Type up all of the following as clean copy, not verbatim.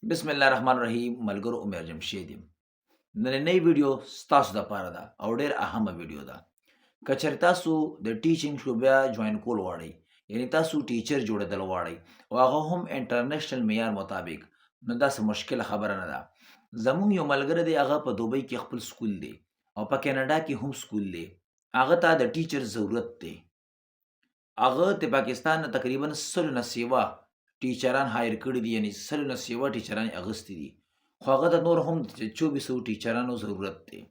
بسم الله الرحمن الرحیم ملګرو عمر جمشید یم نننۍ ویډیو ستاسو دپاره ده او ډېر اهمه ویډیو ده که چېرې تاسو د ټیچینګ شعبه جوین کول غواړئ یعنې تاسو ټیچر جوړېدل غواړئ او هغه هم انټرنیشنل معیار مطابق نو داسې مشکله خبره نه ده زموږ یو ملګری دی هغه په دوبۍ کې خپل سکول دی او په کینیډا کې هم سکول دی هغه ته د ټیچر ضرورت دی هغه د پاکستان نه تقریبا سلو نه سیوا ټیچران هایر کړي دي یعنی سلو نه سیوا ټیچران اغوستي دي خو هغه ته نور هم 2400 ټیچرانو ضرورت دی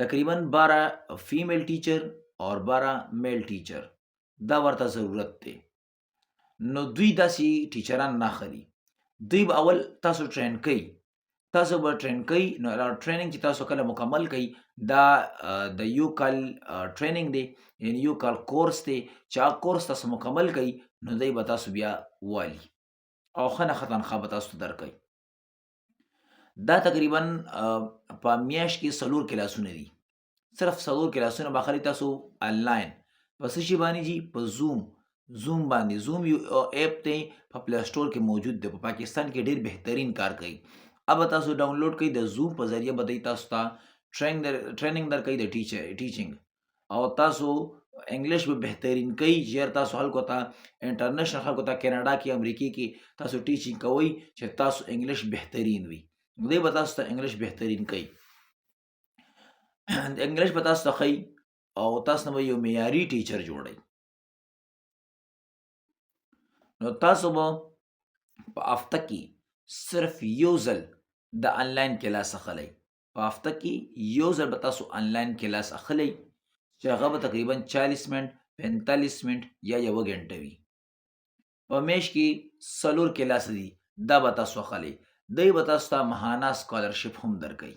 تقریبا 12 فیمیل ټیچر اور 12 میل ټیچر دا ورته ضرورت دی نو دوی داسې ټیچران نه خري دوی به اول تاسو ټرین کوي تاسو به ټرین کوي نو ټریننګ چې تاسو کله مکمل کوي دا د یو کال ټریننګ دی یعنی یو کال کورس دی چې هغه کورس تاسو مکمل کوي نو دی به تاسو بیا والي او ښه نه ښه تنخواه به تاسو ته درکوي دا تقریبا په میاشت کې 4 کلاسونه دي صرف 4 کلاسونه به اخلي تاسو آنلاین په څه شي باندې جي په زوم باندې زوم یو اپ دی په پلی سٹور کې موجود دی په پاکستان کې ډیر بهترین کار کوي अब تاسو ډاونلوډ کړئ د زوم په ذریعہ به تاسو ته ټریننګ درکوي د ټیچینګ او تاسو انګلیش به بهترین کوي چې تاسو خلکو ته انټرنیشنل خلکو ته کینیډا کې امریکا کې تاسو ټیچینګ کوئ چې تاسو انګلیش بهترین وي دوی به تاسو ته انګلیش بهترین کوي انګلیش به تاسو ته ښیي او تاسو نه به یو معیاري ټیچر جوړئ نو تاسو به په هفته کې صرف یو ځل د آنلاین کلاس اخلئ په هفته کې یو ځل به تاسو آنلاین کلاس اخلئ چې هغه به تقریبا 40 منټ 45 منټ یا یوه ګنټه وي په میاشت کې 4 کلاس دي دا به تاسو اخلئ دی به تاسو ته ماهانه سکالرشپ هم درکوي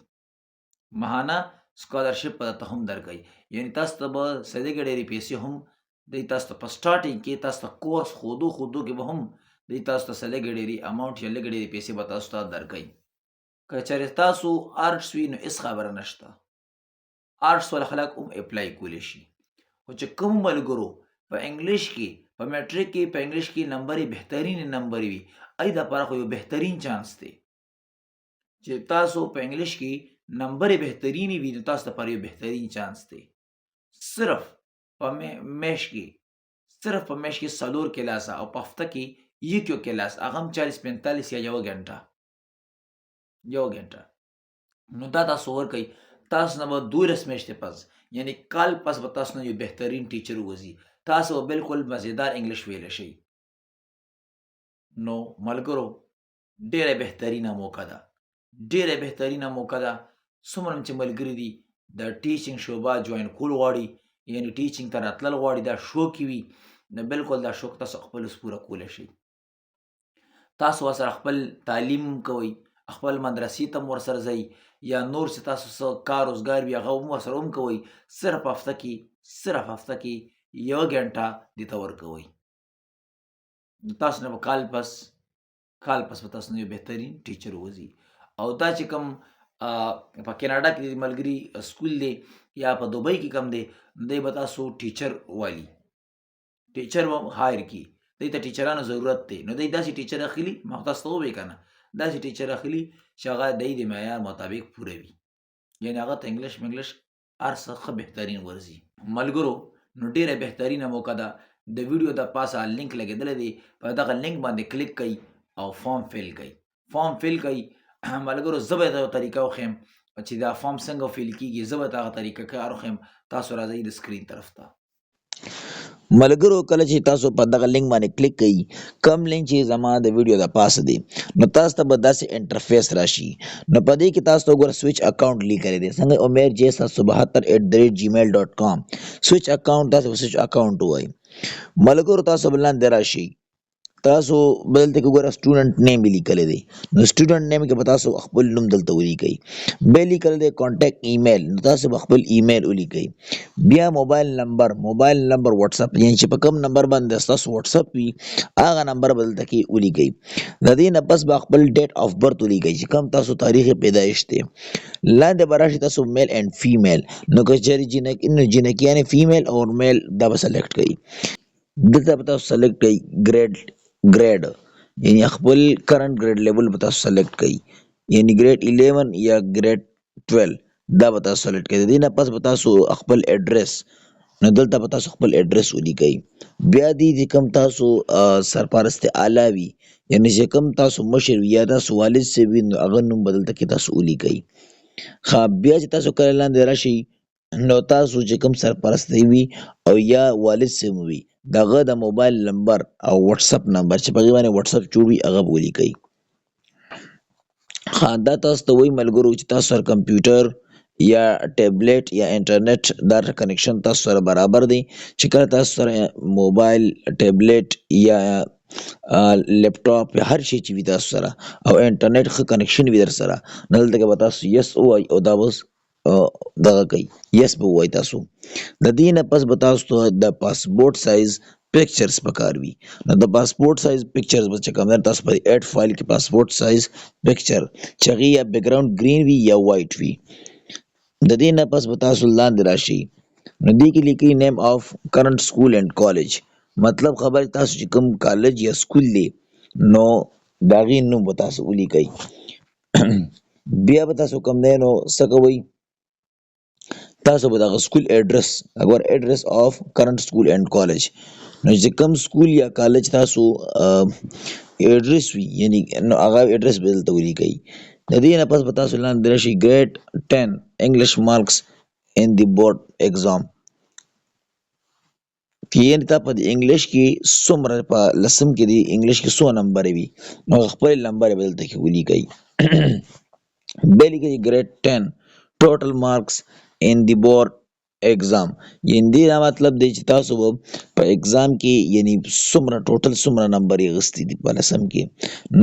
ماهانه سکالرشپ به ته هم درکوي یعنی تاسو ته به صدقې ډېرې پیسې هم دی تاسو ته په سټارټینګ کې تاسو ته کورس خودو کې به هم دی تاسو ته څه لږې ډېرې اماونټ یا لږې ډېرې پیسې به تاسو ته درکوي که چېرې تاسو آرټس وي نو هېڅ خبره نشته آرټس والا خلک هم اپلای کولی شي خو چې کوم ملګرو په انګلیش کې په میټریک کې په انګلیش کې نمبر بهترین نمبر وي ای دپاره خو یو بهترین چانس دی چې تاسو په انګلیش کې نمبر بهترین وي نو تاسو لپاره یو بهترین چانس دی صرف په میاشت کې 4 کلاسه او په هفته کې یو کلاس هغه هم 40-45 یا یوه ګنټه نو دا تاسو ورکوي تاسو نه به 12 میاشتې پس یعنی کال پس به تاسو نه یو بهترین ټیچر وځي تاسو به بالکل مزیدار انګلیش ویلی شئ نو ملګرو ډېره بهترینه موقع ده څومره چې ملګري دي د ټیچینګ شعبه جوین کول غواړي یعنی ټیچینګ ته راتلل غواړي دا شوق یې وي نو بالکل دا شوق تاسو خپل پوره کولی شئ تاسو ورسره خپل تعلیم کوئ خپل مدرسې ته هم ورسره ځئ یا نور چې تاسو څه کار روزګار وي هغه هم ورسره هم کوئ صرف هفته کې یوه ګنټه دې ته ورکوئ تاسو نه به کال پس به تاسو نه یو بهترین ټیچر وځي او دا چې کوم په کینیډا کې د ملګري سکول دی یا په دوبۍ کې کم دی دی به تاسو ټیچر والي ټیچر به هایر کړي دی ته ټیچرانو ضرورت دی نو دی داسې ټیچر اخلي ما خو تاسو ته ووایي که نه داسې ټیچر اخلي چې هغه دی د معیار مطابق پوره وي یعنې هغه ته انګلیش هر څه ښه بهترین ورځي ملګرو نو ډېره بهترینه موقع ده د ویډیو د پاسه لینک لګېدلی دی په دغه لینک باندې کلیک کوئ او فارم فیل کوئ ملګرو زه به یو طریقه وښیم چې دا فارم څنګه فیل کیږي زه به دغه طریقه کار وښیم تاسو راځئ د سکرین طرف ته ملګرو کله چې تاسو په دغه لینک باندې کلیک کړئ کم لینک چې زما د ویډیو د پاسه دی نو تاسو ته به داسې انټرفیس راشي نو په دې کې تاسو ته وګوره سویچ اکاونټ لیکلی دی څنګه umair772@gmail.com سویچ اکاونټ تاسو به سویچ اکاونټ ووایي ملګرو تاسو به لاندې راشئ تاسو بدلته کې ګوره سټوډنټ نیم لیکلی دی نو سټوډنټ نیم کې به تاسو خپل نوم دلته ولیکئ بیا لیکلی دی کانټیکټ ایمیل نو تاسو به خپل ایمیل ولیکئ بیا موبایل نمبر واتساپ یعنی چې په کوم نمبر باندې ستاسو واتساپ وي هغه نمبر به دلته کې ولیکئ د دې نه پس به خپل ډیټ اف برث ولیکئ چې کوم تاسو تاریخ پیدایش دی لاندې به راشي تاسو میل اینډ فیمیل نو که چېرې جنکي یعنې فیمیل اور میل دا به سلیکټ کړئ دلته به تاسو سلیکټ کړئ ګریډ یعنی خپل کرنٹ ګریډ لیول به تاسو سلیکټ کړئ، یعنی ګریډ 11 یا ګریډ 12 دا به تاسو سلیکټ کړئ. د دې نه پس به تاسو خپل ایډرس، نو دلته به تاسو خپل ایډرس ولیکئ. بیا دې چې کوم تاسو سرپرست اعلی وي، یعنی چې کوم تاسو مشر وي یا تاسو والد صاحب وي، نو هغه نوم به دلته کې تاسو ولیکئ. ښه، بیا چې تاسو کله لاندې راشئ، نو تاسو چې کوم سرپرستی وي او یا والد صاحب وي، د هغه د موبایل نمبر او واتساپ نمبر چې په هغې باندې واتساپ جوړ وي هغه به ولیکئ. ښه، دا تاسو ته وایي ملګرو چې تاسو سره کمپیوټر یا ټابلیټ یا انټرنیټ دا کنیکشن تاسو سره برابر دی. چې کله تاسو سره موبایل، ټابلیټ یا لیپټاپ یا هر شی چې وي تاسو سره او انټرنیټ ښه کنیکشن وي در سره، نو دلته کې به تاسو یس ووایئ او دا به دغه کوي، یس به ووایئ تاسو. د دې نه پس به تاسو ته د پاسپورټ سایز پکچرز پکار وي. نو د پاسپورټ سایز پکچرز به چې کوم دی تاسو په ایډ فایل کې پاسپورټ سایز پکچر چې هغې یا بیکګراؤنډ ګرین وي یا وایټ وي. د دې نه پس به تاسو لاندې راشئ، نو دې کې لیکئ نیم آف کرنٹ سکول اینډ کالج، مطلب خبر تاسو چې کوم کالج یا سکول دی نو د هغې نوم به تاسو ولیکئ. بیا به تاسو کوم دی نو څه کوئ، تاسو به دغه سکول ایډرس، اگر ایډرس آف کرنٹ سکول اینډ کالج، نو چې کوم سکول یا کالج تاسو ایډرس وي یعنی نو هغه ایډرس به دلته ولیکئ. د دې نه پس به تاسو لاندې راشئ ګریډ 10 انګلیش مارکس ان دی بورډ ایګزام، یعنې تا په انګلیش کې څومره په لسم کې دی انګلیش کې څو نمبر وي نو خپل نمبر به دلته کې ولیکئ. بیا لیکئ ګریډ 10 ټوټل مارکس ان دی بورډ ایګزام، یعنې دې دا مطلب دی چې تاسو به په ایګزام کې یعنی څومره ټوټل څومره نمبر یې اخیستی دي په لسم کې،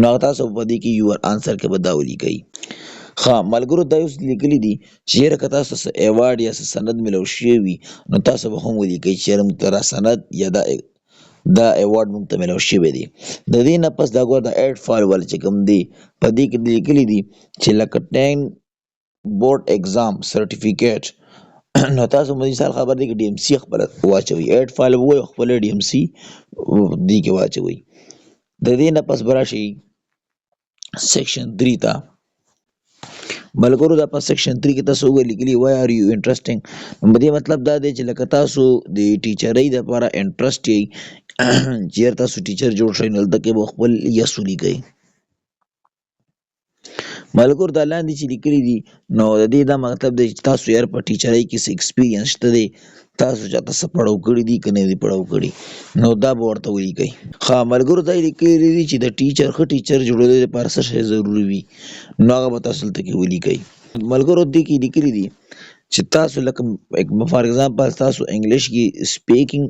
نو تاسو په دې کې یور آنسر کې به دا ولیکئ. ښه ملګرو، دا اوس لیکلي دي چې یاره که تاسو څه ایوارډ یا څه سند میلاو شوی وي نو تاسو به هم ولیکئ چې یاره موږ ته دا سند یا دا ایوارډ موږ ته میلاو شوی دی. د دې نه پس دا ګوره د ایډ فایل والا چې کوم دی په دې کې لیکلي دي چې لکه 10 بورډ ایګزام سرټیفیکیټ، نو تاسو مثال خبر دی که ډي ایم سي خپله واچوئ، ایډ فایل به ووایو خپله ډي ایم سي دې کې واچوئ. د دې نه پس به راشئ سیکشن 3 ته. ملګرو دا په سیکشن 3 کې تاسو ولیکلي وای آر یو انټرسټینګ، په دې مطلب دا دی چې لکه تاسو د ټیچرۍ دپاره انټرسټ یئ، چېرې تاسو ټیچر جوړ شئ نو دلته کې به خپل یس ولیکئ. ملګرو دا لاندې چې لیکلي دي نو د دې دا مطلب دی چې تاسو یار په ټیچرۍ کې څه ایکسپیرینس شته دی، تاسو چاته څه پړاو کړي دي که نه دي پړاو کړي نو دا به ورته ولیکئ. ښه ملګرو دا یې لیکلي دي چې د ټیچر ښه ټیچر جوړېدو لپاره څه شی ضروري وي نو هغه به تاسو دلته کې ولیکئ. ملګرو دې کې لیکلي دي چې تاسو لکه فار ایگزامپل تاسو انګلیش کې سپیکینګ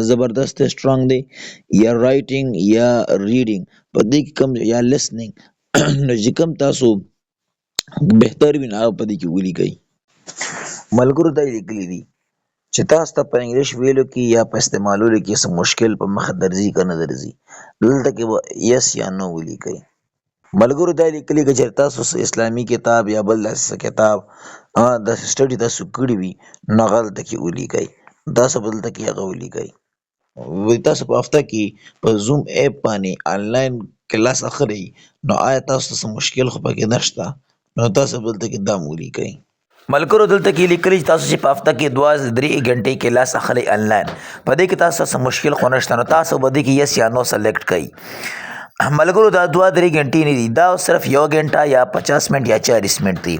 زبردست سټرانګ دی یا رایټینګ یا ریډینګ په دې کې کم یا لسنینګ نو چې کوم تاسو بهتر وي نو هغه په دې کې ولیکئ. ملګرو دا یې لیکلي دي چې تاسو ته په انګلیش ویلو کې یا په استعمالولو کې څه مشکل په مخه درځي که نه درځي، دلته کې به یس یا نو ولیکئ. ملګرو دا لیکلي که چېرې تاسو اسلامي کتاب یا بل داسې کتاب داسې سټډي تاسو کړي وي نو هغه دلته کې ولیکئ، تاسو به دلته کې هغه ولیکئ. تاسو په هفته کې په زوم ایپ باندې آنلاین کلاس اخلئ نو آیا تاسو ته څه مشکل خو پکې نشته نو تاسو به دلته کې دا هم ولیکئ. ملګرو دلته کې لیکلي چې تاسو چې په هفته کې 2-3 غنټې کلاس اخلئ آنلاین، په دې کې تاسو څه مشکل خو نشته نو تاسو به دې کې یس یا نو سلیکټ کړئ. ملګرو دا 2-3 غنټې نه دي، دا صرف 1 غنټه یا 50 منټ یا 40 منټ دي.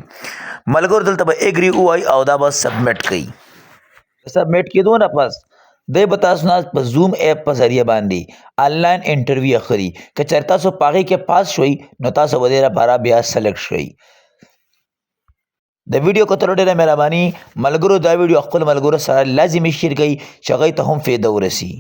ملګرو دلته به اګري ووایئ او دا به سبمیټ کړئ. سبمیټ کېدو نه پس دی به تاسو نه په زوم ایپ په ذریعه باندې آنلاین انټرویو اخلي، که چېرې تاسو په هغې کې پاس شوئ نو تاسو به دې لپاره بیا سلیکټ شئ. د ویډیو کتلو ډېره مهرباني. ملګرو دا ویډیو خپل ملګرو سره لازمي شیر کړئ چې هغوی ته هم فایده ورسي.